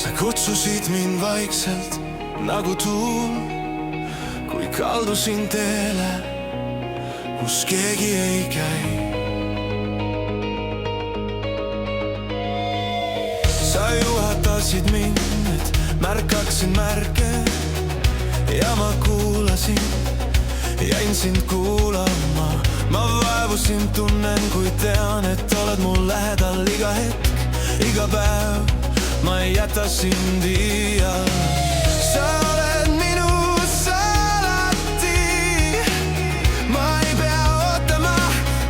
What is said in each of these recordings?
sa kutsusid mind vaikselt nagu tuul, kui kaldusin teele, kus keegi ei käi. Sa juhatasid mind, et märkaksin märke ja ma kuulasin, jäin sind kuulama. Ma vaevusin, tunnen, kui tean, et oled mul lähedal iga hetk, iga päev. Ma ei jäta sind iial. Sa oled minus alati, ma ei pea ootama,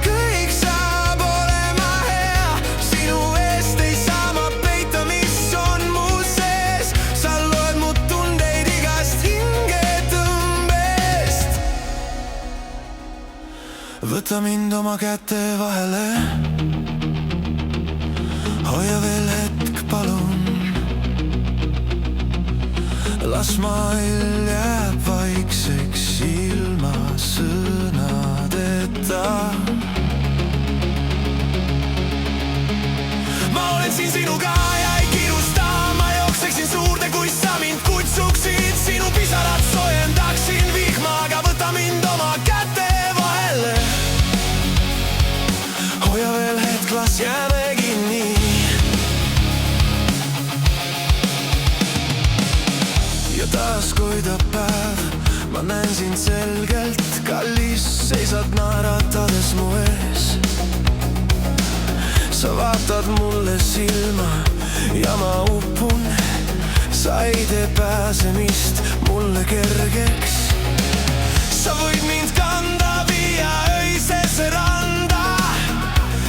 kõik saab olema hea. Sinu eest ei saa ma peita, mis on mu sees. Sa loed mu tundeid igast hingetõmbest. Võta mind oma käte vahele, hoia veel hetk, palun. Las maailm jääb vaikseks ilma sõnadeta. Ma olen siin sinuga ja ei kiirusta, ma jookseksin suurde, kui sa mind kutsuksid. Sinu pisarad soojendaksin vihmaga, võta mind oma käte vahele. Hoia veel hetk, las jäämegi nii. Ja taas koidab päev, ma näen sind selgelt, kallis, seisad naeratades mu ees. Sa vaatad mulle silma ja ma upun, sa ei tee pääsemist mulle kergeks. Sa võid mind kanda, viia öisesse randa.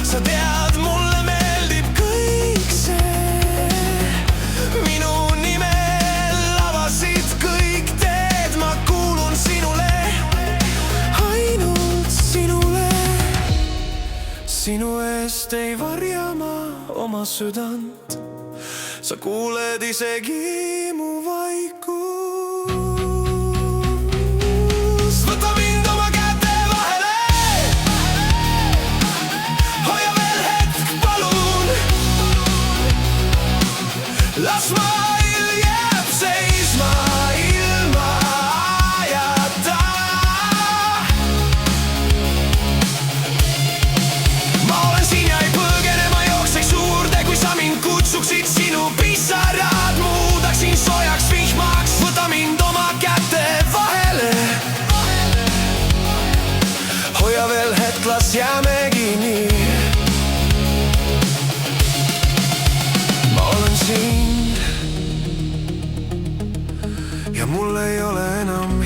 Sa tead, mulle meeldib kõik see. Minu nimel avasid kõik teed, ma kuulun sinule, ainult sinule. Sinu eest ei varja ma oma südant, sa kuuled isegi mu vaikust. Võta mind oma käte vahele, hoia veel hetk, palun. Las maailm jääb seisma ilma ajata. Ma olen siin ja ei põgene, ma jookseks suurde, kui sa mind kutsuksid. Sinu pisarad muudaksin soojaks vihmaks. Võta mind oma käte vahele, hoia veel hetk, las jäämegi nii. Ma olen siin ja mul ei ole enam